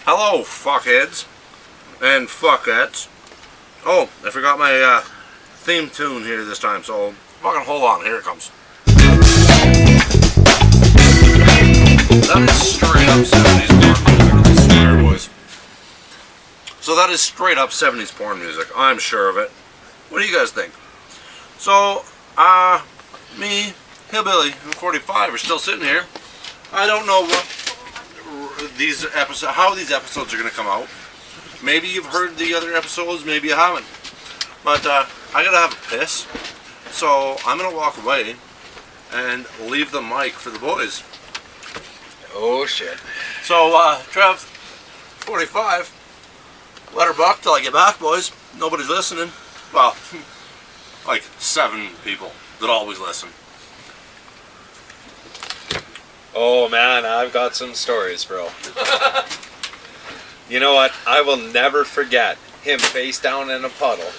Hello, fuckheads and fuckettes. Oh, I forgot my theme tune here this time, so fucking hold on. Here it comes. That is straight up 70s porn music. Swear, boys. So that is straight up 70s porn music. I'm sure of it. What do you guys think? So, me, Hillbilly, and 45 are still sitting here. I don't know what how these episodes are going to come out. Maybe you've heard the other episodes, maybe you haven't. But I gotta have a piss, so I'm gonna walk away and leave the mic for the boys. Oh shit. So Trev, 45, let her buck till I get back, boys. Nobody's listening. Well, like 7 people that always listen. Oh man, I've got some stories, bro. You know what? I will never forget him face down in a puddle.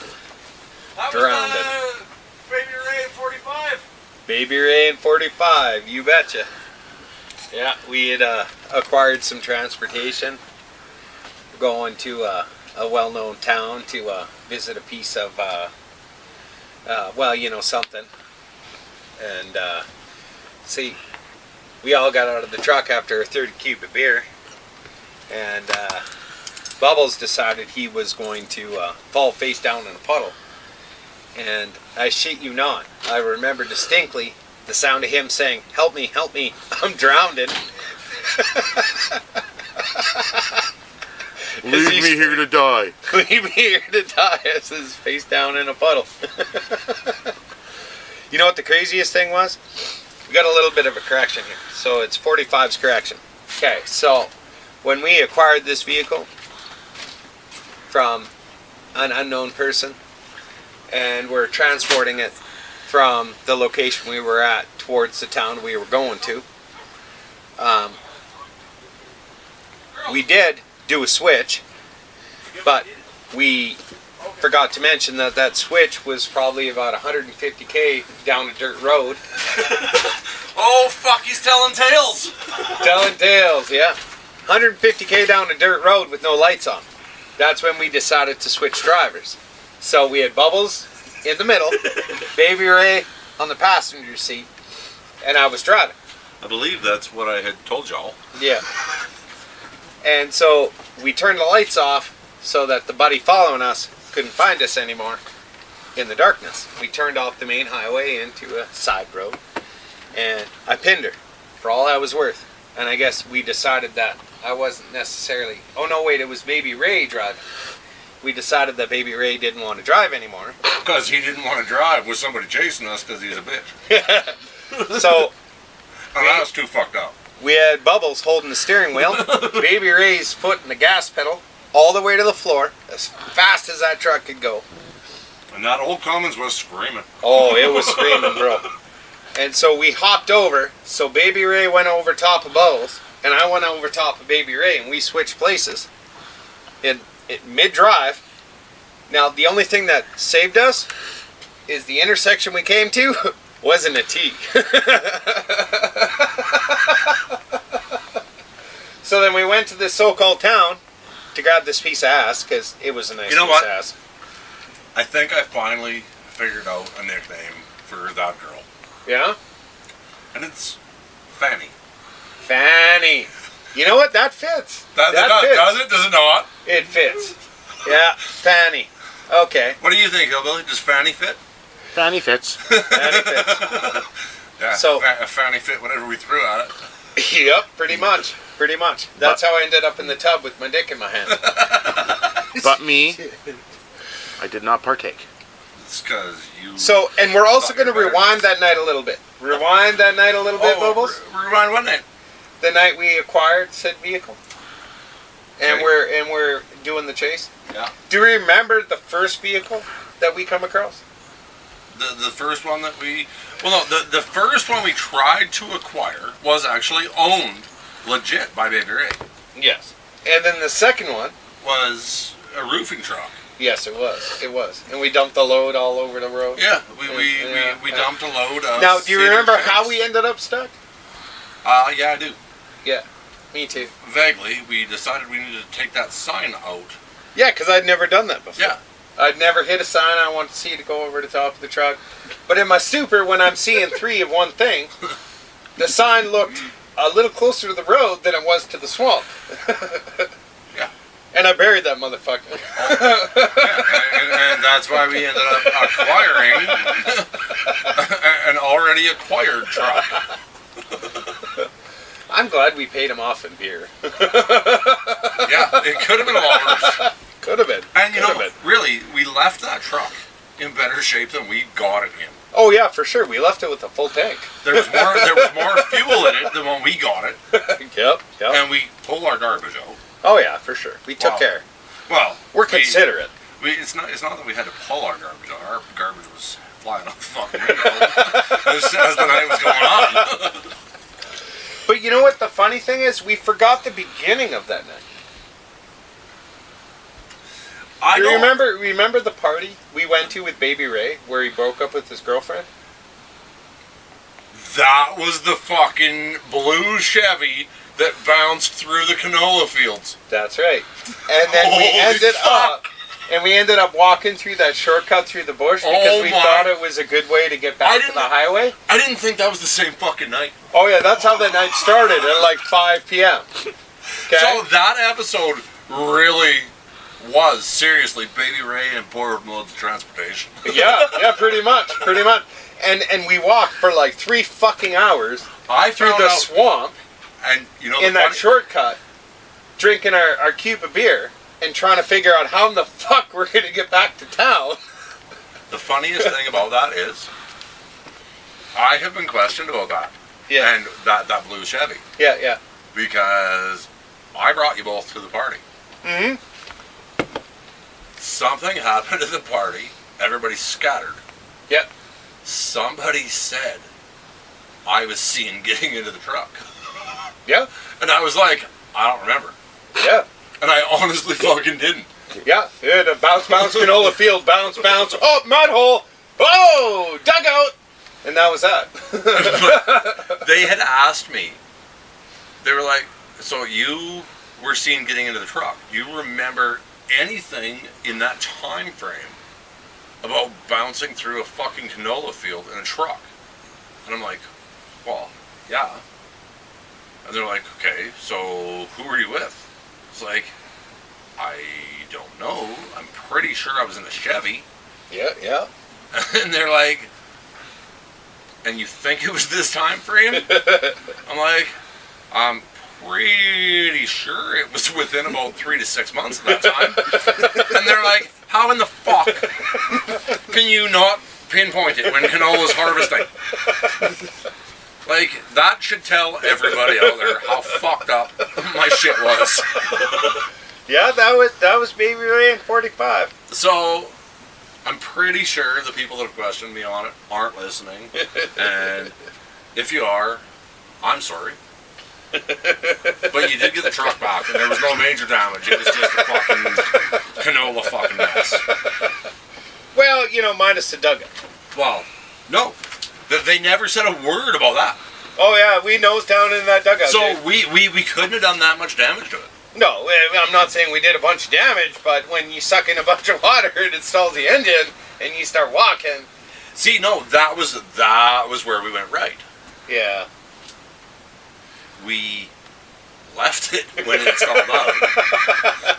That drowned. Was, Baby Ray and 45. Baby Ray and 45, you betcha. Yeah, we had acquired some transportation. Going to a well-known town to visit a piece of, well, you know, something. And see, we all got out of the truck after a 30 cubic beer. And Bubbles decided he was going to fall face down in a puddle. And I shit you not, I remember distinctly the sound of him saying, help me, I'm drowning." Leave me here to die. Leave me here to die as his face down in a puddle. You know what the craziest thing was? We got a little bit of a correction here. So it's 45's correction. Okay, so when we acquired this vehicle from an unknown person, and we're transporting it from the location we were at towards the town we were going to, we did do a switch, but we forgot to mention that that switch was probably about 150k down a dirt road. Oh fuck, he's telling tales. Telling tales, yeah. 150k down a dirt road with no lights on. That's when we decided to switch drivers. So we had Bubbles in the middle, Baby Ray on the passenger seat, and I was driving. I believe that's what I had told y'all. Yeah. And so we turned the lights off so that the buddy following us couldn't find us anymore in the darkness. We turned off the main highway into a side road, and I pinned her for all I was worth. And I guess we decided that I wasn't necessarily... Oh no, wait, it was Baby Ray driving. We decided that Baby Ray didn't want to drive anymore. Because he didn't want to drive with somebody chasing us because he's a bitch. So... And that was too fucked up. We had Bubbles holding the steering wheel, Baby Ray's foot in the gas pedal, all the way to the floor, as fast as that truck could go. And that old Cummins was screaming. Oh, it was screaming, bro. And so we hopped over, so Baby Ray went over top of Bubbles, and I went over top of Baby Ray, and we switched places in mid-drive. Now, the only thing that saved us is the intersection we came to wasn't a T. So then we went to this so-called town to grab this piece of ass, because it was a nice piece of ass. I think I finally figured out a nickname for that girl. Yeah? And it's Fanny. Fanny. You know what? That fits. That fits. Does it? Does it not? It fits. Yeah, Fanny. Okay. What do you think, Hillbilly? Does Fanny fit? Fanny fits. Fanny fits. Yeah, so, a Fanny fit whatever we threw at it. Yep, pretty much. Pretty much. That's how I ended up in the tub with my dick in my hand. But me, I did not partake. It's because you... So, and we're also going to rewind that night a little bit. Rewind that night a little bit, Bubbles. Rewind what night? The night we acquired said vehicle. And Okay. we're doing the chase. Yeah. Do you remember the first vehicle that we come across? The first one that we... Well, no, the first one we tried to acquire was actually owned legit by Baby Ray. Yes. And then the second one Was a roofing truck. Yes, it was. It was. And we dumped the load all over the road. Yeah, we dumped a load of... Now, do you remember cedar how chips. we ended up stuck? Yeah, I do. Yeah. me too. Vaguely, we decided we needed to take that sign out. Yeah, because I'd never done that before. Yeah. I'd never hit a sign I wanted to see to go over the top of the truck. But in my super, when I'm seeing 3 of one thing, the sign looked a little closer to the road than it was to the swamp. Yeah. And I buried that motherfucker. Yeah, and that's why we ended up acquiring an already acquired truck. I'm glad we paid him off in beer. Yeah, it could have been ours. Could have been. And you Could know, have been. really, we left that truck in better shape than we got it in. Oh yeah, for sure. We left it with a full tank. There was more fuel in it than when we got it. Yep. And we pulled our garbage out. Oh yeah, for sure. We took care. Well, We're considerate. It's not that we had to pull our garbage out. Our garbage was flying off the fucking window as the night was going on. But you know what the funny thing is? We forgot the beginning of that night. I Do know. you remember the party we went to with Baby Ray where he broke up with his girlfriend? That was the fucking blue Chevy that bounced through the canola fields. That's right. And then we ended up walking through that shortcut through the bush because we thought it was a good way to get back to the highway. I didn't think that was the same fucking night. Oh yeah, that's how the night started at like 5 p.m. Okay? So that episode really was seriously Baby Ray and borrowed modes of transportation. yeah, pretty much. And we walked for like 3 fucking hours through the swamp and you know in that shortcut, drinking our cube of beer and trying to figure out how in the fuck we're gonna get back to town. The funniest thing about that is I have been questioned about that. Yeah. And that blue Chevy. Yeah. Because I brought you both to the party. Mm-hmm. Something happened at the party. Everybody scattered. Yep. Somebody said I was seen getting into the truck. Yeah. And I was like, I don't remember. Yeah. And I honestly fucking didn't. Yeah. The bounce, canola field, bounce. Oh, mud hole. Oh, dugout. And that was that. They had asked me. They were like, so you were seen getting into the truck. Do you remember anything in that time frame about bouncing through a fucking canola field in a truck? And I'm like, well, yeah. And they're like, okay, so who were you with? It's like, I don't know. I'm pretty sure I was in a Chevy. Yeah. And they're like, and you think it was this time frame? I'm like, I'm pretty sure it was within about 3 to 6 months of that time. And they're like, how in the fuck can you not pinpoint it when canola's harvesting? Like, that should tell everybody out there how fucked up my shit was. Yeah, that was Baby Ray in 45. So, I'm pretty sure the people that have questioned me on it aren't listening. And if you are, I'm sorry. But you did get the truck back, and there was no major damage. It was just a fucking canola fucking mess. Well, minus the dugout. Well, no. They never said a word about that. Oh yeah, we nosed down in that dugout. So dude. we couldn't have done that much damage to it. No, I'm not saying we did a bunch of damage, but when you suck in a bunch of water, it installs the engine, and you start walking. See, no, that was where we went right. Yeah. We left it when it installed out.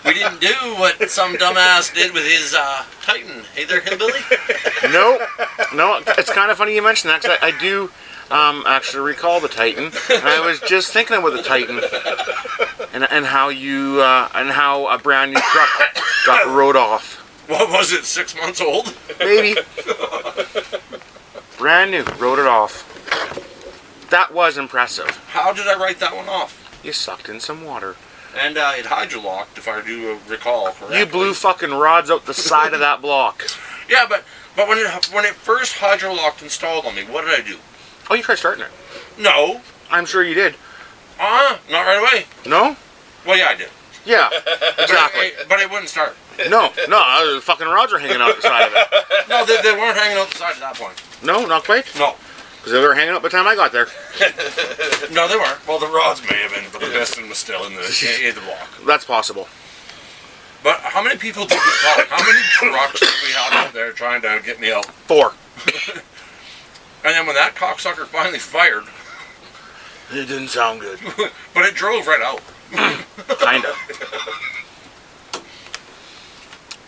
We didn't do what some dumbass did with his Titan. Hey there, Hillbilly? No, it's kind of funny you mention that, because I do actually recall the Titan. And I was just thinking about the Titan and how you and how a brand new truck got rode off. What was it, 6 months old? Maybe. Brand new, rode it off. That was impressive. How did I write that one off? You sucked in some water. And it hydrolocked, if I do recall correctly. You blew fucking rods out the side of that block. Yeah, but when it first hydrolocked installed on me, what did I do? Oh, you tried starting it. No. I'm sure you did. Not right away. No? Well, yeah, I did. Yeah, exactly. But it wouldn't start. No, the fucking rods are hanging out the side of it. No, they weren't hanging out the side at that point. No, not quite? No. Because they were hanging up by the time I got there. No, they weren't. Well, the rods may have been, but the piston was still in the block. That's possible. But how many people did we call? How many trucks did we have out there trying to get me out? 4. And then when that cocksucker finally fired, It didn't sound good. but it drove right out. Kinda.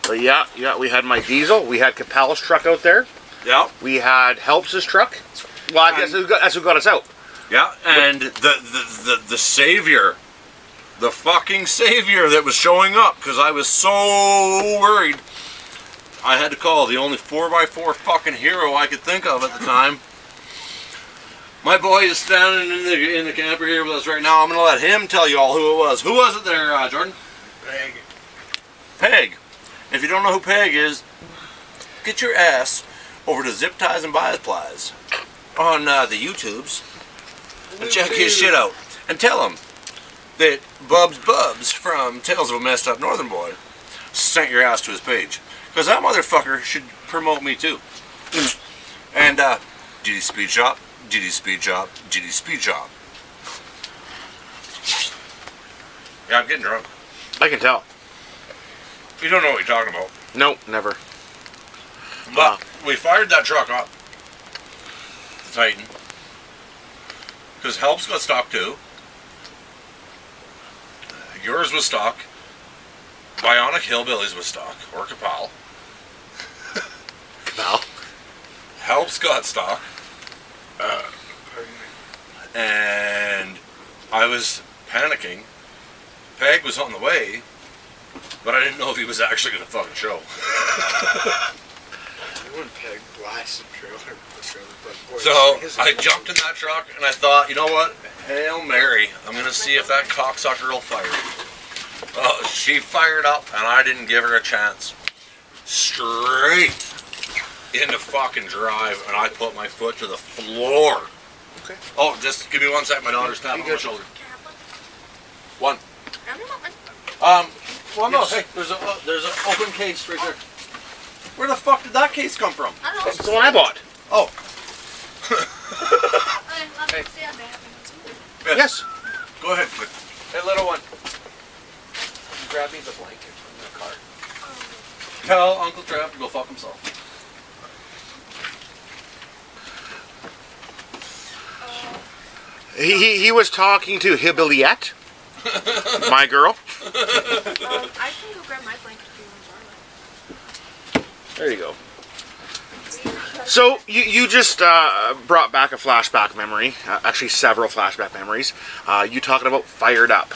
But yeah, we had my diesel. We had Capel's truck out there. Yeah. We had Helps' truck. Well, I guess that's who got us out. Yeah, and the savior, the fucking savior that was showing up, because I was so worried. I had to call the only 4x4 fucking hero I could think of at the time. My boy is standing in the camper here with us right now. I'm going to let him tell you all who it was. Who was it there, Jordan? Peg. Peg. If you don't know who Peg is, get your ass over to Zip Ties and Bias Plies on the YouTubes and check his shit out. And tell him that Bubs from Tales of a Messed Up Northern Boy sent your ass to his page. Because that motherfucker should promote me too. And GD Speed Shop, GD Speed Shop, GD Speed Shop. Yeah, I'm getting drunk. I can tell. You don't know what you're talking about. Nope, never. But we fired that truck up. The Titan. Because Helps got stock too. Yours was stock. Bionic Hillbillies was stock. Or Capel. Capel. Helps got stock. And I was panicking. Peg was on the way. But I didn't know if he was actually going to fucking show. Peg blasted trailer. So I jumped in that truck and I thought, you know what? Hail Mary. I'm going to see if that cocksucker will fire. She fired up and I didn't give her a chance. Straight into fucking drive and I put my foot to the floor. Okay. Oh, just give me 1 second. My daughter's tapping on my shoulder. One. Well, no, hey, there's an open case right there. Where the fuck did that case come from? I don't know. It's the one I bought. Oh. Okay, Yes. Go ahead. Hey, little one. Grab me the blanket from the car. Tell Uncle Trav to go fuck himself. He was talking to Hillbillyette, my girl. I can go grab my blanket if you want to borrow it. There you go. So you just brought back a flashback memory, actually several flashback memories. You talking about fired up.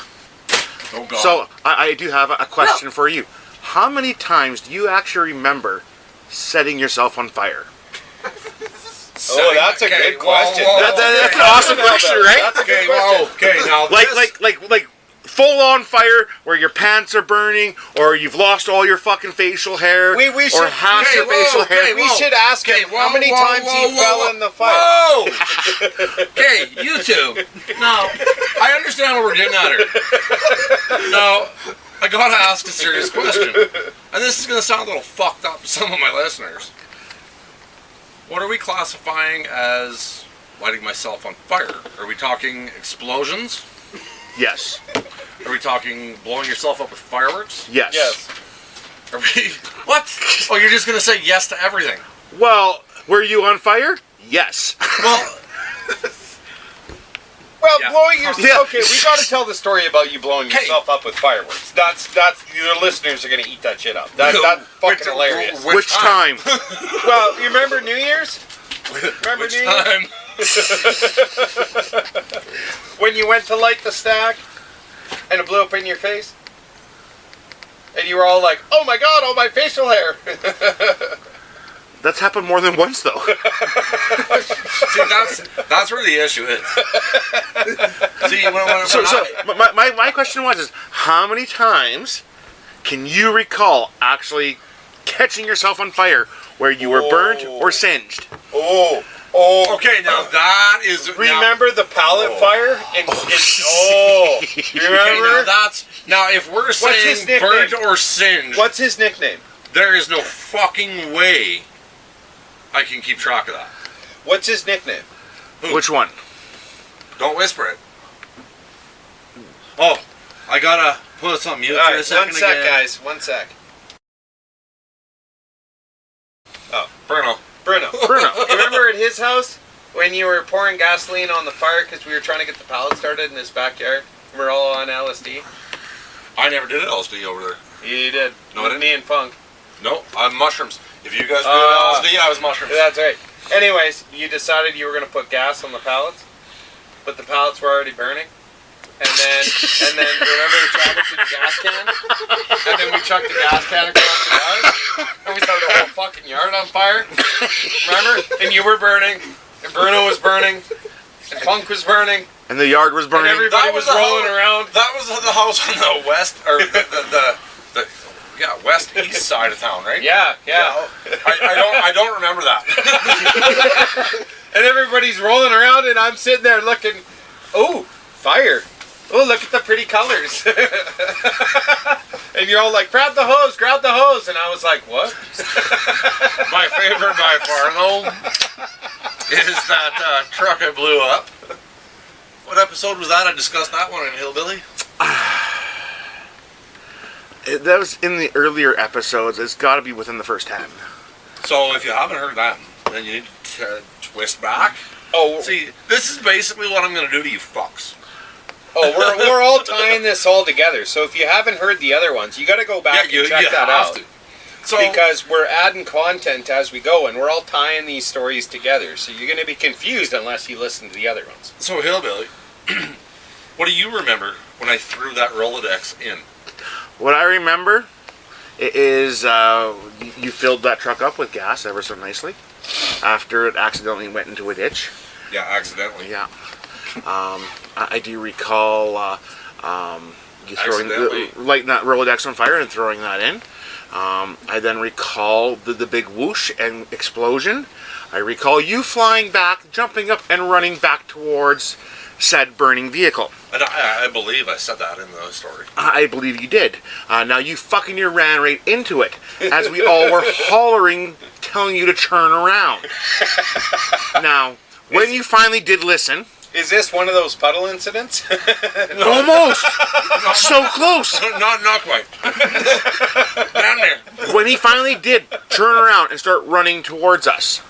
Oh God. So I do have a question for you. How many times do you actually remember setting yourself on fire? Oh, that's a good question. That's an awesome question, right? That's a good Okay, question. whoa, okay, now Like full on fire where your pants are burning or you've lost all your fucking facial hair We or should- half okay, your facial whoa, hair. okay, We should ask him how many times he fell in the fire. Whoa! Okay, you two. Now, I understand what we're getting at here. Now, I gotta ask a serious question. And this is gonna sound a little fucked up to some of my listeners. What are we classifying as lighting myself on fire? Are we talking explosions? Yes. Are we talking blowing yourself up with fireworks? Yes. Yes. Are we... What? Oh, you're just gonna say yes to everything. Well, were you on fire? Yes. Well, Yeah. blowing yourself. Yeah. Okay, we got to tell the story about you blowing yourself up with fireworks. That's your listeners are gonna eat that shit up. That's fucking hilarious. Which time? Well, you remember New Year's? Remember Which New Year's? time? When you went to light the stack and it blew up in your face? And you were all like, oh my god, all my facial hair. That's happened more than once, though. See, that's where the issue is. See, My question was, how many times can you recall actually catching yourself on fire where you were burnt or singed? Oh. okay, now that is... Remember the pallet fire? You Okay, remember? now if we're his saying nickname? burnt or singed, What's his nickname? there is no fucking way I can keep track of that. What's his nickname? Which one? Don't whisper it. Oh, I gotta put us on mute for a Alright, second one sec, again. guys. 1 sec. Oh, Bruno. Bruno. Bruno. You remember at his house when you were pouring gasoline on the fire because we were trying to get the pallet started in his backyard? We're all on LSD. I never did LSD over there. You did. No, I didn't. Me and Funk. No, I'm mushrooms. If you guys do LSD, I was mushrooms. That's right. Anyways, you decided you were going to put gas on the pallets, but the pallets were already burning. And then remember the Travis with the gas can? And then we chucked the gas can across the yard, and we started the whole fucking yard on fire. Remember? And you were burning, and Bruno was burning, and Funk was burning, And the yard was burning. and everybody was rolling around. That was the house on the west, or the west east side of town, right? Yeah. I don't remember that. And everybody's rolling around, and I'm sitting there looking, oh, fire. Oh, look at the pretty colors. And you're all like, grab the hose. And I was like, what? My favorite by far, though, is that truck I blew up. What episode was that? I discussed that one in Hillbilly. That was in the earlier episodes. It's got to be within the first 10. So if you haven't heard that, then you need to twist back. Oh, See, this is basically what I'm going to do to you fucks. we're all tying this all together. So if you haven't heard the other ones, you got to go back and check that out. So, Because we're adding content as we go, and we're all tying these stories together. So you're going to be confused unless you listen to the other ones. so Hillbilly, what do you remember when I threw that Rolodex in? What I remember is you filled that truck up with gas ever so nicely after it accidentally went into a ditch. Yeah, accidentally. Yeah. I do recall you throwing lighting that Rolodex on fire and throwing that in. I then recall the big whoosh and explosion. I recall you flying back, jumping up, and running back towards said burning vehicle. And I believe I said that in the story. I believe you did. Now you fucking ran right into it as we all were hollering, telling you to turn around. Now, when you finally did listen... Is this one of those puddle incidents? Almost! So close! Not quite. Down there. When he finally did turn around and start running towards us,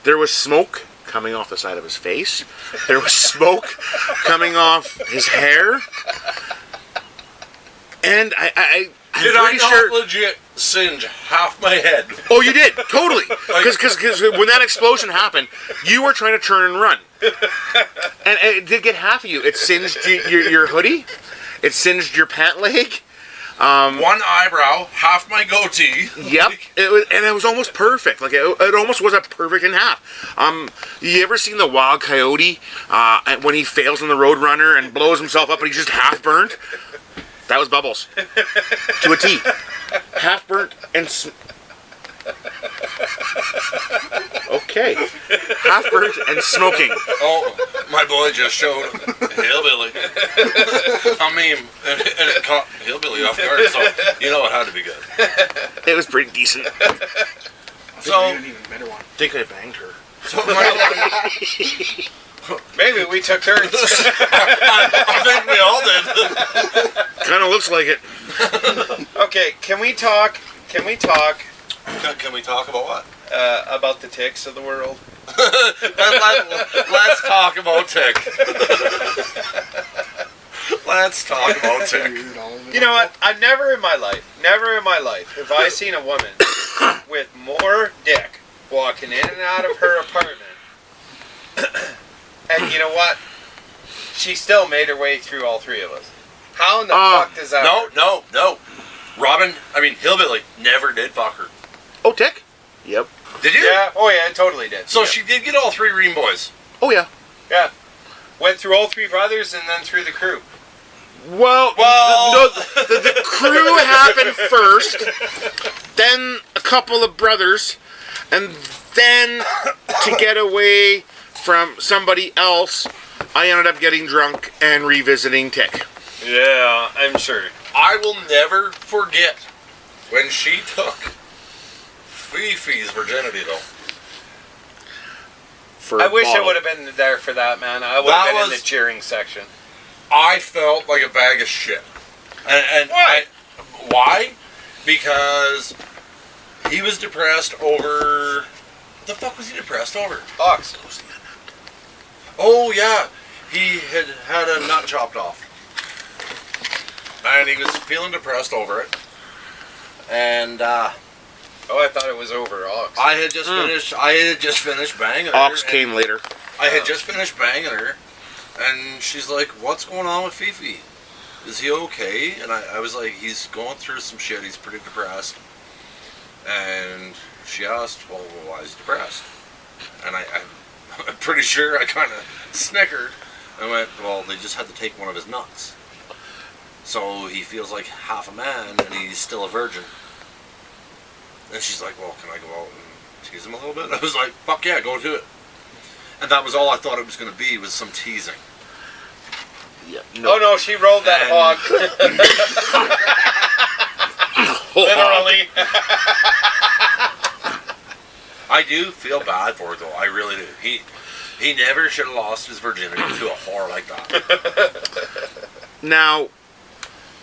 there was smoke coming off the side of his face. There was smoke coming off his hair. And I'm Did I pretty not sure... legit singe half my head? Oh, you did, totally. Because when that explosion happened, you were trying to turn and run, and it did get half of you. It singed your hoodie, it singed your pant leg. One eyebrow, half my goatee. Yep, it was almost perfect. Like it almost was a perfect in half. You ever seen the Wild Coyote when he fails on the Roadrunner and blows himself up and he's just half burnt? That was Bubbles. To a T. Half burnt and... Okay. Half burnt and smoking. Oh, my boy just showed Hillbilly a meme, and it caught Hillbilly off guard, so you know it had to be good. It was pretty decent. So, I think I banged her. so my Maybe we took turns. I think we all did. Kind of looks like it. Okay, can we talk Can we talk about what? about the ticks of the world? Let's talk about Tick. Let's talk about Tick. You know what? I've never in my life have I seen a woman with more dick walking in and out of her apartment. And you know what? She still made her way through all three of us. How in the fuck does that work? No. Hillbilly never did fuck her. Oh, Tick? Yep. Did you? Yeah. Oh yeah, I totally did. So yeah. she did get all three Ream boys. Oh, yeah. Yeah. Went through all three brothers and then through the crew. Well, the crew happened first, then a couple of brothers, and then to get away from somebody else, I ended up getting drunk and revisiting Tick. Yeah, I'm sure. I will never forget when she took Fifi's virginity, though. for I a wish I bottle. would have been there for that, man. I would have been in the cheering section. I felt like a bag of shit. And Why? Why? Because he was depressed over... What the fuck was he depressed over? Ox. Oh, yeah. He had a nut chopped off. And he was feeling depressed over it. And Oh, I thought it was over Ox. I had just finished. I had just finished banging her. Ox came later. I had just finished banging her, and she's like, "What's going on with Fifi? Is he okay?" And I was like, "He's going through some shit. He's pretty depressed." And she asked, "Well, why is he depressed?" And I'm pretty sure I kind of snickered. I went, "Well, they just had to take one of his nuts, so he feels like half a man, and he's still a virgin." And she's like, "Well, can I go out and tease him a little bit?" I was like, "Fuck yeah, go do it." And that was all I thought it was going to be, was some teasing. Yeah. Oh no, she rolled that hog. Literally. I do feel bad for it, though. I really do. He never should have lost his virginity to a whore like that. Now,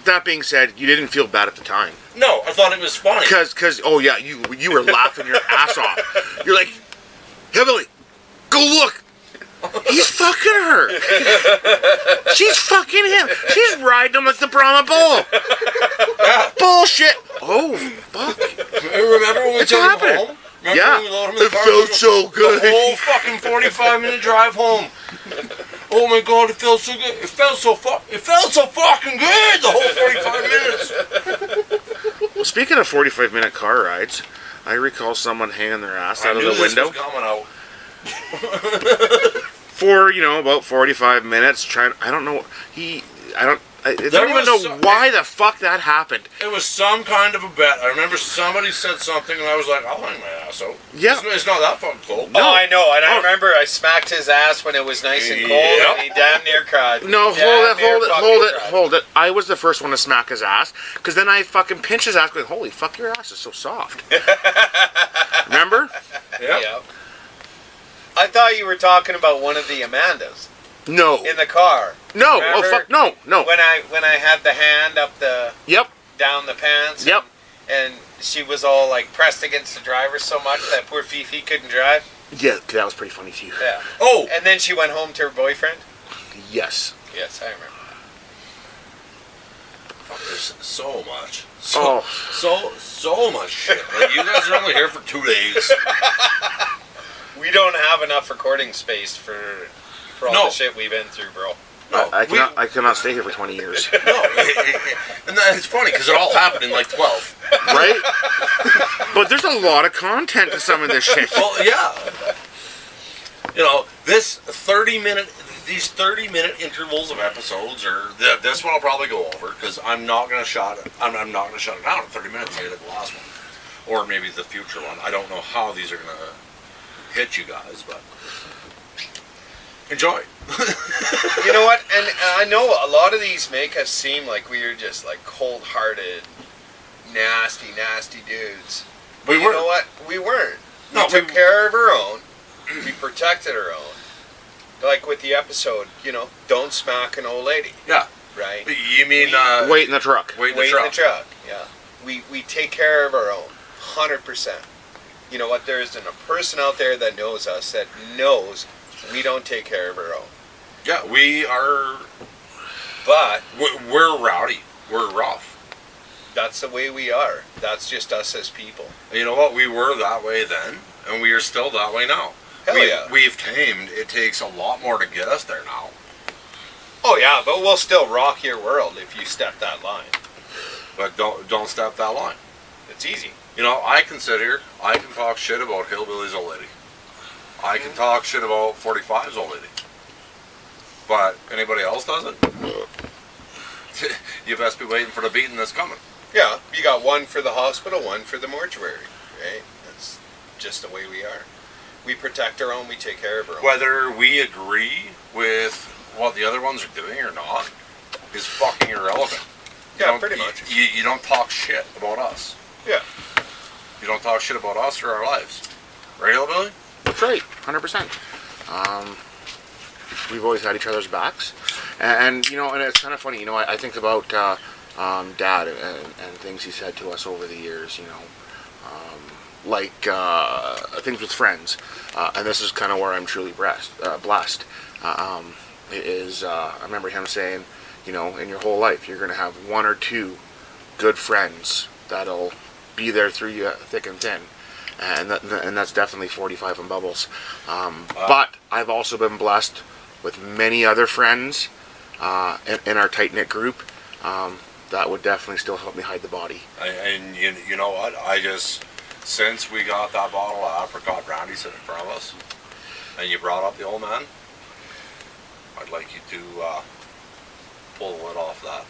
that being said, you didn't feel bad at the time. No, I thought it was funny. Cause oh yeah, you were laughing your ass off. You're like, Hillbilly, go look. He's fucking her. She's fucking him. She's riding him like the Brahma bull. Yeah. Bullshit. Oh fuck. Remember when we It's took happening. him home? Remember Yeah. when we loaded him in the It car? felt so good. The whole fucking 45-minute drive home. Oh my god, it felt so good. It felt so fucking good the whole 45 minutes. Well, speaking of 45-minute car rides, I recall someone hanging their ass out of the window Was coming out. for about 45 minutes. I don't know. I don't even know why the fuck that happened. It was some kind of a bet. I remember somebody said something, and I was like, "I'll hang my ass out." Yeah. It's not that fucking cold. Oh, I know, and I remember I smacked his ass when it was nice and cold, Yep. and he damn near cried. No, Damn near fucking cried. hold it. I was the first one to smack his ass, because then I fucking pinched his ass going, holy fuck, your ass is so soft. Remember? Yeah. Yep. I thought you were talking about one of the Amandas No. in the car. No. Remember? Oh, fuck, no. When I had the hand up Yep. down the pants. Yep. And she was all like pressed against the driver so much that poor Fifi couldn't drive. Yeah, that was pretty funny too. Yeah. Oh, And then she went home to her boyfriend. Yes. Yes, I remember. fuck, there's so much. Oh. So much shit. Like, you guys are only here for 2 days. We don't have enough recording space for all No. the shit we've been through, bro. No, I cannot stay here for 20 years. No, and it's funny because it all happened in like 12. Right? But there's a lot of content to some of this shit. Well, yeah. These 30-minute intervals of episodes, or this one I'll probably go over because I'm not gonna shut it. I'm not gonna shut it down in 30 minutes like the last one, or maybe the future one. I don't know how these are gonna hit you guys, but enjoy. You know what? And I know a lot of these make us seem like we are just like cold-hearted, nasty dudes. But We you weren't. know what? We weren't. We No, took care of our own. We protected our own. Like with the episode, don't smack an old lady, Yeah. right? You mean Wait in the truck. wait in Wait the in the truck? truck. Yeah. We take care of our own, 100%. You know what? There isn't a person out there that knows us that knows we don't take care of our own. Yeah, we are. But We're rowdy. We're rough. that's the way we are. That's just us as people. And you know what? We were that way then, and we are still that way now. Hell yeah. We've tamed. It takes a lot more to get us there now. Oh yeah, but we'll still rock your world if you step that line. But don't step that line. It's easy. I can talk shit about Hillbilly's old lady. I can talk shit about 45's old lady. But anybody else does it? You best be waiting for the beating that's coming. Yeah, you got one for the hospital, one for the mortuary, right? That's just the way we are. We protect our own, we take care of our own. Whether we agree with what the other ones are doing or not is fucking irrelevant. Yeah, pretty much. You don't talk shit about us. Yeah. You don't talk shit about us or our lives. Right, Hillbilly? That's right. 100%. we've always had each other's backs, and you know, and it's kind of funny. You know, I think about Dad and things he said to us over the years. You know, like things with friends, and this is kind of where I'm truly blessed. I remember him saying, you know, in your whole life, you're going to have one or two good friends that'll be there through you thick and thin. And that's definitely 45 and Bubbles. But I've also been blessed with many other friends in our tight-knit group that would definitely still help me hide the body. And you know what? Since we got that bottle of apricot brandy sitting in front of us, and you brought up the old man, I'd like you to pull the lid off that.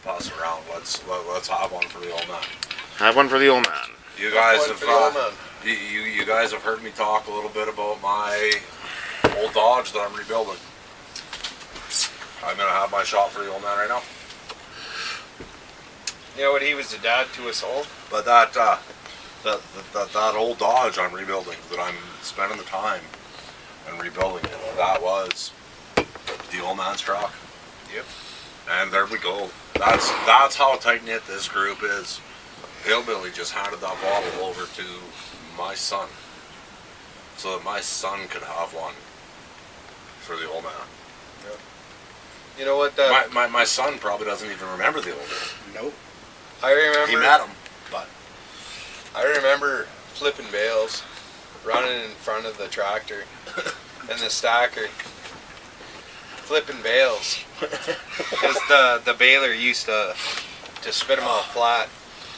Pass it around. Let's have one for the old man. Have one for the old man. You guys have you guys have heard me talk a little bit about my old Dodge that I'm rebuilding. I'm gonna have my shot for the old man right now. You know what? He was a dad to us all. But that old Dodge I'm rebuilding, that I'm spending the time and rebuilding it, that was the old man's truck. Yep. And there we go. That's how tight knit this group is. Hillbilly just handed that bottle over to my son, so that my son could have one for the old man. Yep. You know what? My son probably doesn't even remember the old man. Nope. I remember. He met him, but I remember flipping bales, running in front of the tractor and the stacker, flipping bales, because the baler used to spit them all flat.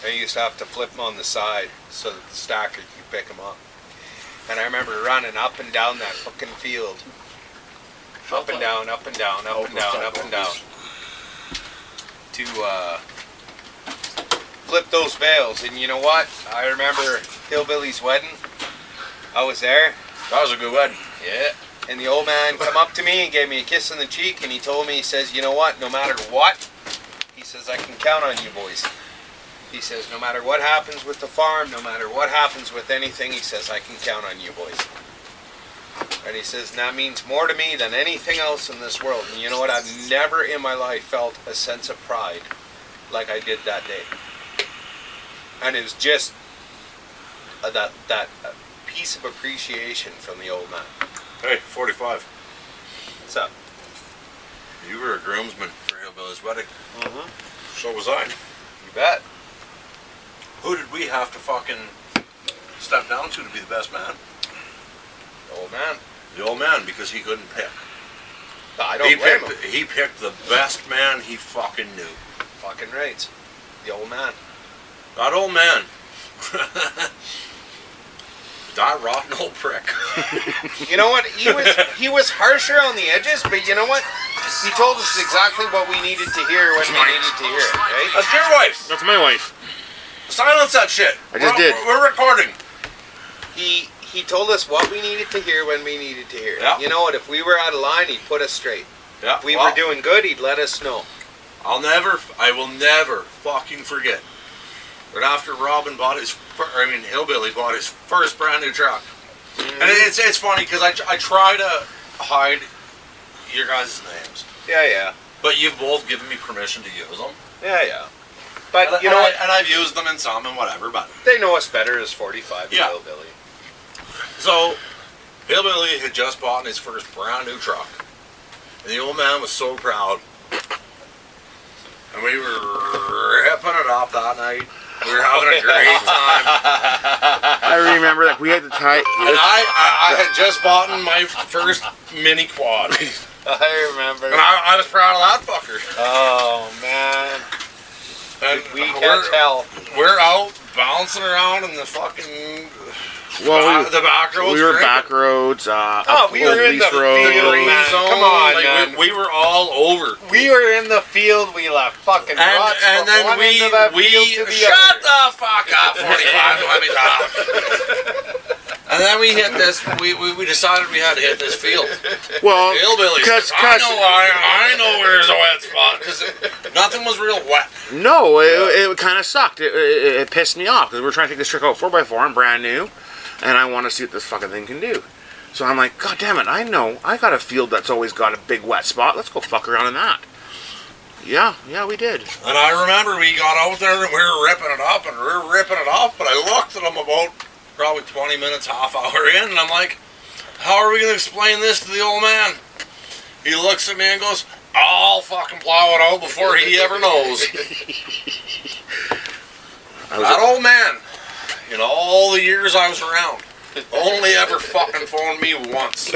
I used to have to flip them on the side so that the stacker could pick them up. And I remember running up and down that fucking field. Up and down, up and down, up and down, up and down. To flip those bales. And you know what? I remember Hillbilly's wedding. I was there. that was a good wedding. Yeah. And the old man come up to me and gave me a kiss on the cheek, and he told me, he says, you know what, no matter what, he says, I can count on you boys. He says, no matter what happens with the farm, no matter what happens with anything, he says, I can count on you boys. And he says, and that means more to me than anything else in this world. And you know what, I've never in my life felt a sense of pride like I did that day. And it was just that piece of appreciation from the old man. Hey, 45. What's up? You were a groomsman for Hillbilly's wedding. Mm-hmm. So was I. You bet. Who did we have to fucking step down to be the best man? The old man. The old man, because he couldn't pick. I don't blame him. He picked the best man he fucking knew. Fucking right. The old man. That old man. That rotten old prick. You know what? He was harsher on the edges, but you know what? He told us exactly what we needed to hear when we needed to hear it, right? That's your wife. That's my wife. Silence that shit. I just did. We're recording. He told us what we needed to hear when we needed to hear it. Yeah. You know what? If we were out of line, he'd put us straight. Yeah. If we were doing good, he'd let us know. I will never fucking forget. But after Hillbilly bought his first brand new truck. Mm-hmm. And it's funny because I try to hide your guys' names. Yeah. But you've both given me permission to use them. Yeah. But you know what? And I've used them in some and whatever, but They know us better as 45 Yeah. Hillbilly. So, Hillbilly had just bought his first brand new truck. And the old man was so proud. And we were ripping it up that night. We were having a great time. I remember that we had the tie. And I had just bought my first mini quad. I remember. And I was proud of that fucker. Oh, man. And We can't tell. We're out bouncing around in the fucking... the back roads. We were drinking. back roads. We up were in the road. field, Green man. zone. Come on, like, man. we were all over. We were in the field. We left fucking rods And from then one end of that field to the shut other. the fuck up, 45. Let me talk. And then we hit this. We decided we had to hit this field. Well, Hillbillies. I know where's a wet spot because nothing was real wet. no, it kind of sucked. It pissed me off because we were trying to take this truck out 4x4 and brand new, and I want to see what this fucking thing can do. So I'm like, God damn it, I know. I got a field that's always got a big wet spot. Let's go fuck around in that. Yeah, we did. And I remember we got out there and we were ripping it up, but I looked at him about probably 20 minutes, half hour in, and I'm like, how are we going to explain this to the old man? He looks at me and goes, I'll fucking plow it out before he ever knows. That old man, in all the years I was around, only ever fucking phoned me once.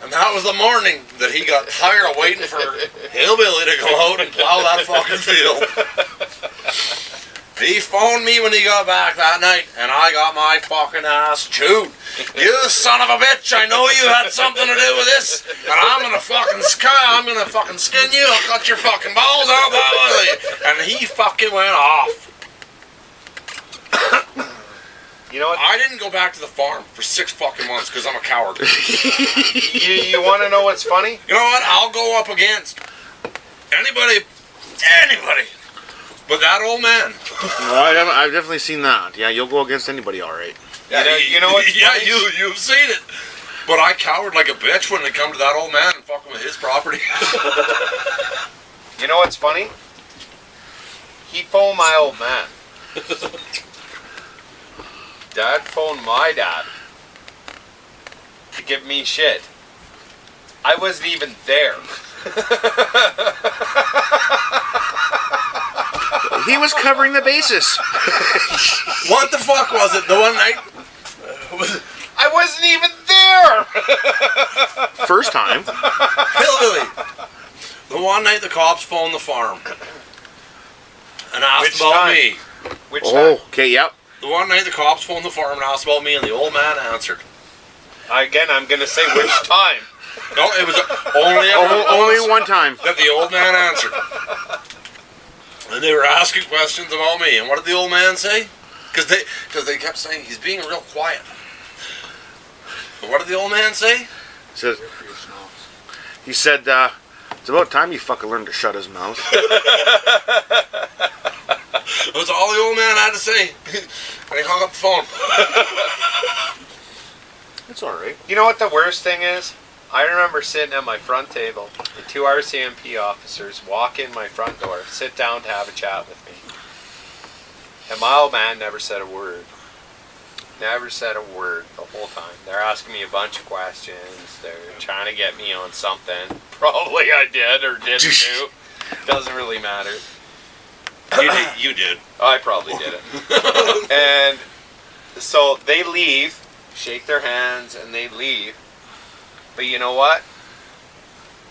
And that was the morning that he got tired of waiting for Hillbilly to go out and plow that fucking field. He phoned me when he got back that night, and I got my fucking ass chewed. You son of a bitch, I know you had something to do with this, and I'm gonna fucking skin you, I'll cut your fucking balls out, blah, blah, blah. And he fucking went off. You know what? I didn't go back to the farm for 6 fucking months because I'm a coward. You want to know what's funny? You know what? I'll go up against anybody. But that old man. No, I've definitely seen that. Yeah, you'll go against anybody, all right. Yeah, you know what's yeah, funny? you've seen it. But I cowered like a bitch when it come to that old man and fucking with his property. You know what's funny? He phoned my old man. Dad phoned my dad to give me shit. I wasn't even there. He was covering the bases. What the fuck was it? The one night? I wasn't even there. First time. Hillbilly. The one night the cops phoned the farm and asked Which about time? me. Which Oh, time? okay, yep. The one night the cops phoned the farm and asked about me, and the old man answered. Again, I'm gonna say which time. No, it was only Only one time. that the old man answered. And they were asking questions about me, and what did the old man say? Because they kept saying he's being real quiet. But what did the old man say? He said, it's about time you fucking learn to shut his mouth. That's all the old man had to say. And he hung up the phone. It's all right. You know what the worst thing is? I remember sitting at my front table, the 2 RCMP officers walk in my front door, sit down to have a chat with me. And my old man never said a word. Never said a word the whole time. They're asking me a bunch of questions. They're trying to get me on something. Probably I did or didn't do. Doesn't really matter. You did. I probably did it. And so they leave, shake their hands, and they leave. But you know what?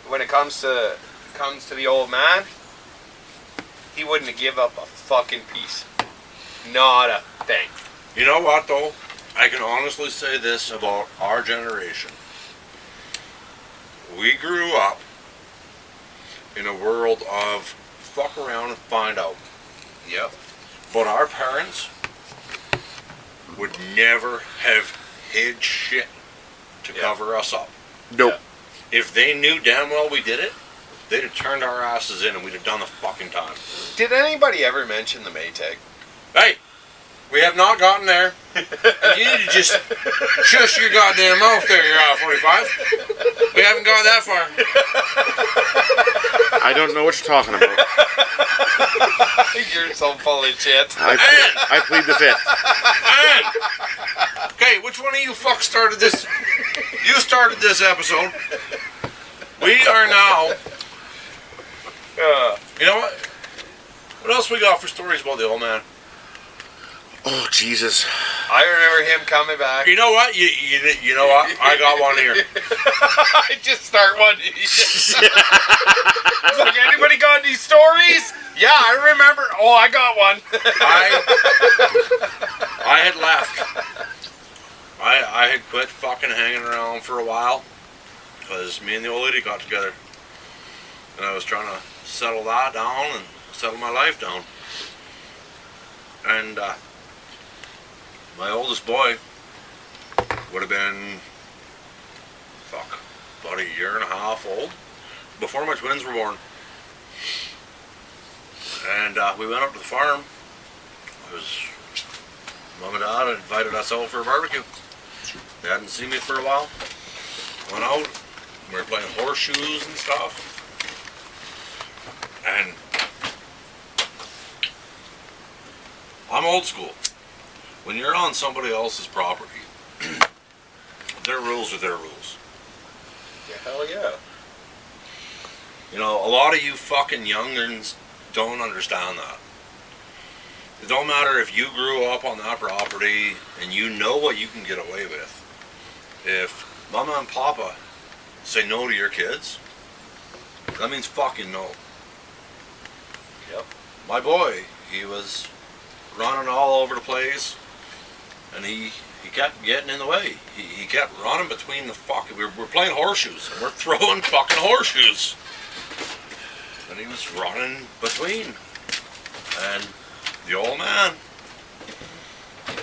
When it comes to the old man, he wouldn't have give up a fucking piece. Not a thing. You know what, though? I can honestly say this about our generation. We grew up in a world of fuck around and find out. Yep. But our parents would never have hid shit to cover us up. Nope. If they knew damn well we did it, they'd have turned our asses in and we'd have done the fucking time. Did anybody ever mention the Maytag? Hey, we have not gotten there. And you need to just shush your goddamn mouth there, you're out 45. We haven't gone that far. I don't know what you're talking about. You're so full of shit. I plead the fifth. And, okay, which one of you fucks started this? You started this episode. We are now. You know what? What else we got for stories about the old man? Oh, Jesus. I remember him coming back. You know what? You know what? I got one here. I just start one. It's like, anybody got any stories? Yeah, I remember. Oh, I got one. I had left. I had quit fucking hanging around for a while because me and the old lady got together, and I was trying to settle that down and settle my life down. And my oldest boy would have been about a year and a half old before my twins were born. And we went up to the farm. Mom and Dad invited us out for a barbecue. They hadn't seen me for a while. Went out. We were playing horseshoes and stuff. And I'm old school. When you're on somebody else's property, their rules are their rules. Yeah, hell yeah. You know, a lot of you fucking young'uns don't understand that. It don't matter if you grew up on that property and you know what you can get away with. If Mama and Papa say no to your kids, that means fucking no. Yep. My boy, he was running all over the place, and he kept getting in the way. He kept running between the fucking... We're playing horseshoes, and we're throwing fucking horseshoes. And he was running between. And the old man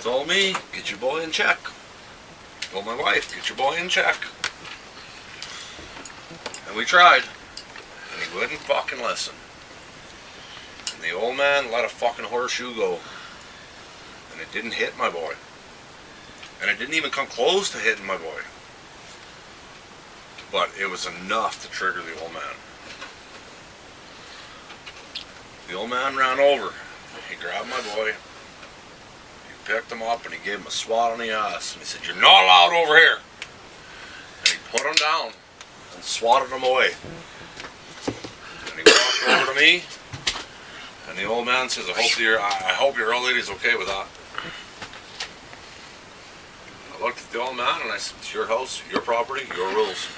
told me, get your boy in check. Told my wife, get your boy in check. And we tried, and he wouldn't fucking listen. And the old man let a fucking horseshoe go. And it didn't hit my boy. And it didn't even come close to hitting my boy. But it was enough to trigger the old man. The old man ran over. He grabbed my boy. He picked him up and he gave him a swat on the ass. And he said, "You're not allowed over here." And he put him down and swatted him away. And he walked over to me. And the old man says, I hope your old lady's okay with that. I looked at the old man and I said, it's your house, your property, your rules.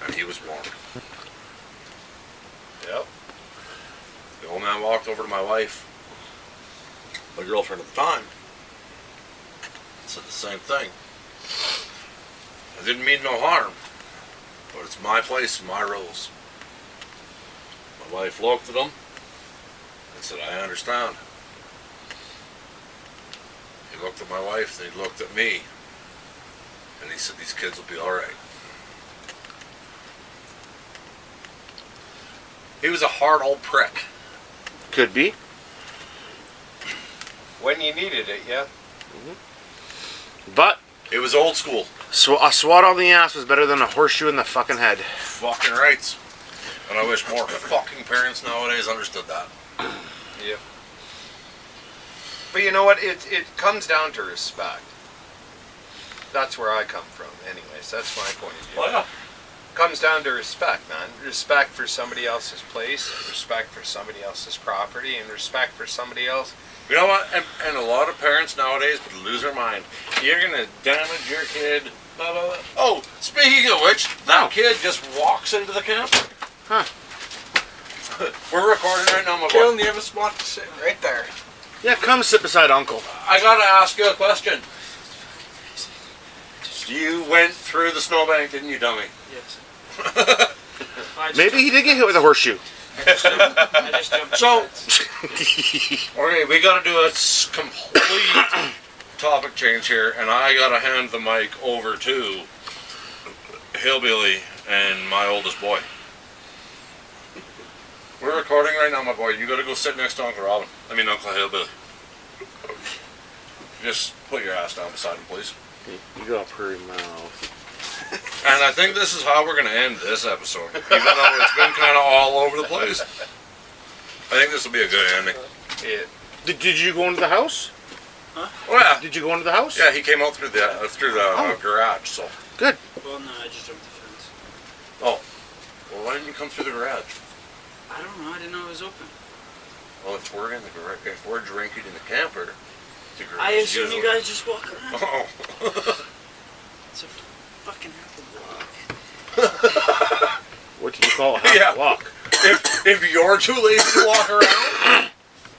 And he was warned. Yep. The old man walked over to my wife, my girlfriend at the time, and said the same thing. I didn't mean no harm, but it's my place and my rules. My wife looked at him and said, I understand. He looked at my wife, then he looked at me, and he said, these kids will be alright. He was a hard old prick. Could be. When you needed it, yeah. But It was old school. a swat on the ass was better than a horseshoe in the fucking head. Fucking rights. And I wish more fucking parents nowadays understood that. Yep. But you know what? It comes down to respect. That's where I come from, anyways. That's my point of view. Oh yeah. Comes down to respect, man. Respect for somebody else's place, respect for somebody else's property, and respect for somebody else. You know what? And a lot of parents nowadays would lose their mind. You're gonna damage your kid. Blah, blah, blah. Oh, speaking of which, that kid just walks into the camper. Huh. We're recording right now, my boy. Dylan, you have a spot to sit right there. Yeah, come sit beside Uncle. I gotta ask you a question. You went through the snowbank, didn't you, dummy? Yes. Maybe he did get hit with a horseshoe. I just jumped. So, okay, we gotta do a complete topic change here, and I gotta hand the mic over to Hillbilly and my oldest boy. We're recording right now, my boy. You gotta go sit next to Uncle Robin. I mean, Uncle Hillbilly. Just put your ass down beside him, please. You got a pretty mouth. And I think this is how we're going to end this episode. Even though it's been kind of all over the place. I think this will be a good ending. Yeah. Did you go into the house? Oh, yeah. Did you go into the house? Yeah, he came out through the garage, so. Good. Well, no, I just jumped the fence. Oh. Well, why didn't you come through the garage? I don't know. I didn't know it was open. Well, if we're in the garage, if we're drinking in the camper, the garage I is assume you usually- guys just walk around. Oh. It's a fucking half a block. What did you call it? Half Yeah. a walk. If you're too lazy to walk around,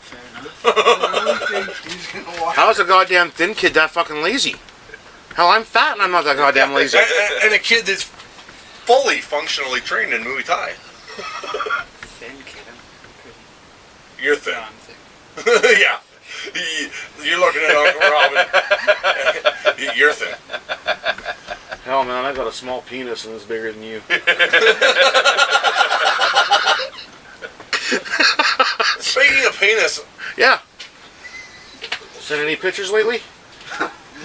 Fair enough. How's a goddamn thin kid that fucking lazy? Hell, I'm fat and I'm not that goddamn lazy. and a kid that's fully functionally trained in Muay Thai. Thin kid. You're thin. No, I'm thick. Yeah. You're looking at Uncle Robin. You're thin. Hell, man, I got a small penis and it's bigger than you. Speaking of penis, Yeah. Seen any pictures lately?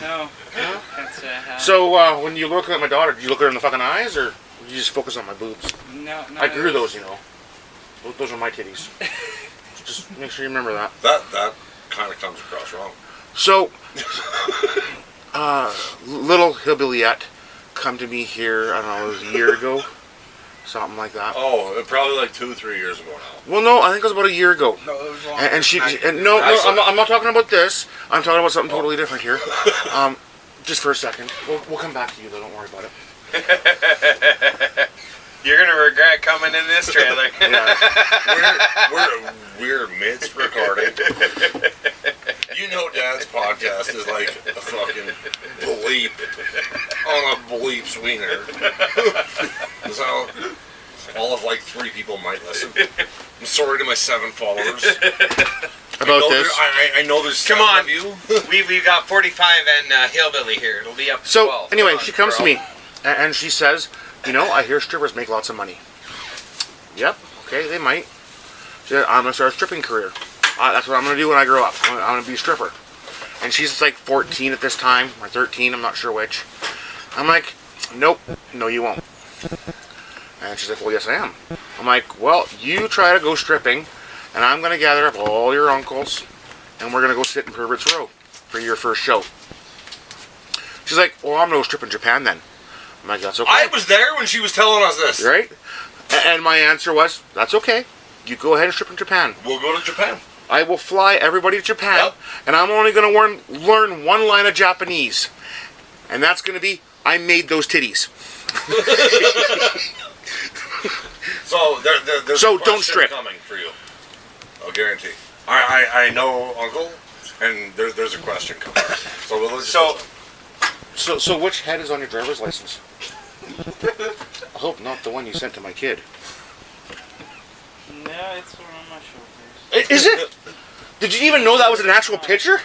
No. Can't say I have. So when you look at my daughter, do you look at her in the fucking eyes, or do you just focus on my boobs? No. I grew those, you know. Those are my titties. Just make sure you remember that. That kind of comes across wrong. So, little Hillbillyette come to me here, I don't know, it was a year ago. Something like that. Oh, probably like 2-3 years ago now. Well, no, I think it was about a year ago. No, it was long. And no, I'm not talking about this. I'm talking about something totally different here. Just for a second. We'll come back to you though. Don't worry about it. You're gonna regret coming in this trailer. Yeah. We're midst recording. You know, Dad's podcast is like a fucking bleep on a bleep's wiener. So all of like 3 people might listen. I'm sorry to my 7 followers. About this. I know there's Come 7 on. of you. We've got 45 and Hillbilly here. It'll be up to So 12. anyway, Come on, she comes to bro. me and she says, "You know, I hear strippers make lots of money." Yep. Okay, they might. She said, "I'm gonna start a stripping career. That's what I'm gonna do when I grow up. I'm gonna be a stripper." And she's like 14 at this time, or 13. I'm not sure which. I'm like, "Nope. No, you won't." And she's like, "Well, yes, I am." I'm like, "Well, you try to go stripping, and I'm gonna gather up all your uncles, and we're gonna go sit in Pervert's Row for your first show." She's like, "Well, I'm gonna go strip in Japan then." I'm like, "That's okay." I was there when she was telling us this. Right? And my answer was, "That's okay. You go ahead and strip in Japan. We'll go to Japan. I will fly everybody to Japan, Yep. and I'm only going to learn one line of Japanese, and that's going to be, 'I made those titties.'" So there's So a don't question strip. coming for you. I'll guarantee. I know, Uncle, and there's a question coming. So we'll just So which head is on your driver's license? I hope not the one you sent to my kid. No, it's one on my shoulders. Is it? Did you even know that was an actual picture?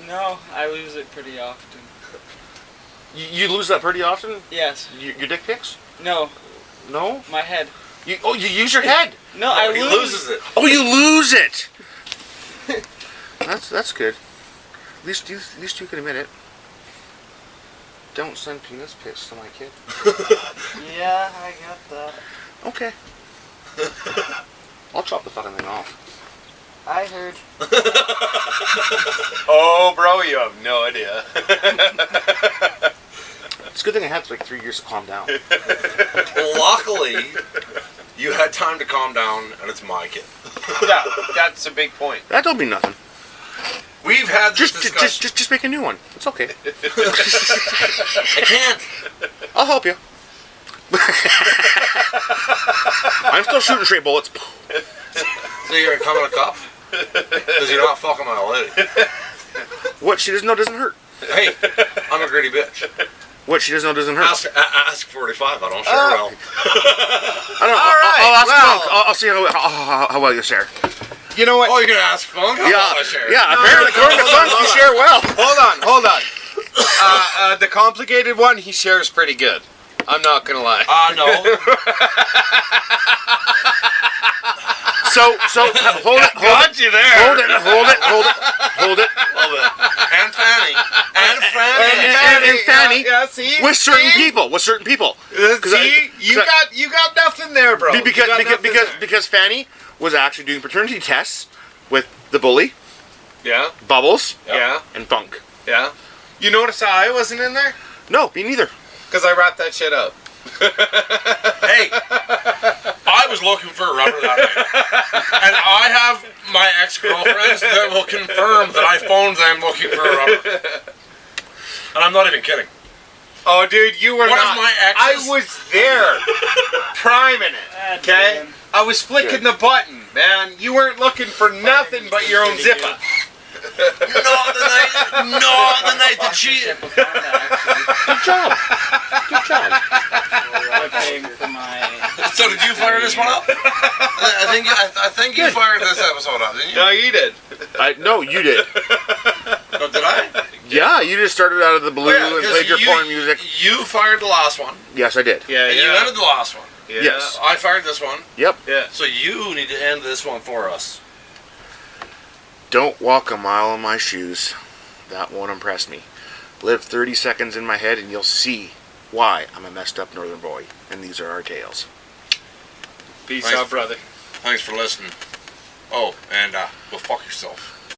No, I lose it pretty often. You lose that pretty often? Yes. Your dick pics? No, No? my head. You use your head. No, I he lose. loses it. Oh, you lose it. That's good. At least you can admit it. Don't send penis pics to my kid. Yeah, I got that. Okay. I'll chop the fucking thing off. I heard. Oh, bro, you have no idea. It's a good thing I had like 3 years to calm down. Luckily, you had time to calm down, and it's my kid. Yeah, that's a big point. That don't mean nothing. We've had this discussion. Just make a new one. It's okay. I can't. I'll help you. I'm still shooting straight bullets. So you're gonna come in a cup? Because you're not fucking my lady. What she doesn't know doesn't hurt. Hey, I'm a gritty bitch. What she doesn't know doesn't hurt. Ask 45. I don't share well. I don't. I'll ask Funk. I'll see how well you share. You know what? Oh, you're gonna ask Funk? How well I share? Yeah. Apparently, according to Funk, you share well. Hold on. The complicated one, he shares pretty good. I'm not gonna lie. No. So hold it. Got you there. Hold it. Love it. And Fanny. And Fanny. Yeah, see? With certain See? people. See? You got nothing there, bro. Because Fanny was actually doing paternity tests with the bully, Yeah. Bubbles, Yeah. and Funk. Yeah. You notice how I wasn't in there? No, me neither. Because I wrapped that shit up. Hey, I was looking for a rubber that night. And I have my ex-girlfriends that will confirm that I phoned them looking for a rubber. And I'm not even kidding. Oh, dude, you were One not. of my exes- I was there, priming it. Okay, man. I was flicking the button, man. You weren't looking for nothing but your own zipper. Not the night that she... Good job. I'm paying for my. So did you fire this one up? I think you fired this episode up, didn't you? No, you did. No, you did. No, did I? Yeah, you just started out of the blue and 'cause played your porn music. You fired the last one, Yes, I did. Yeah, and you ended the last one. Yeah. Yes. I fired this one, Yep. Yeah. so you need to end this one for us. Don't walk a mile in my shoes. That won't impress me. Live 30 seconds in my head and you'll see why I'm a messed up northern boy. And these are our tales. Peace Thanks. out, brother. Thanks for listening. Oh, and go fuck yourself.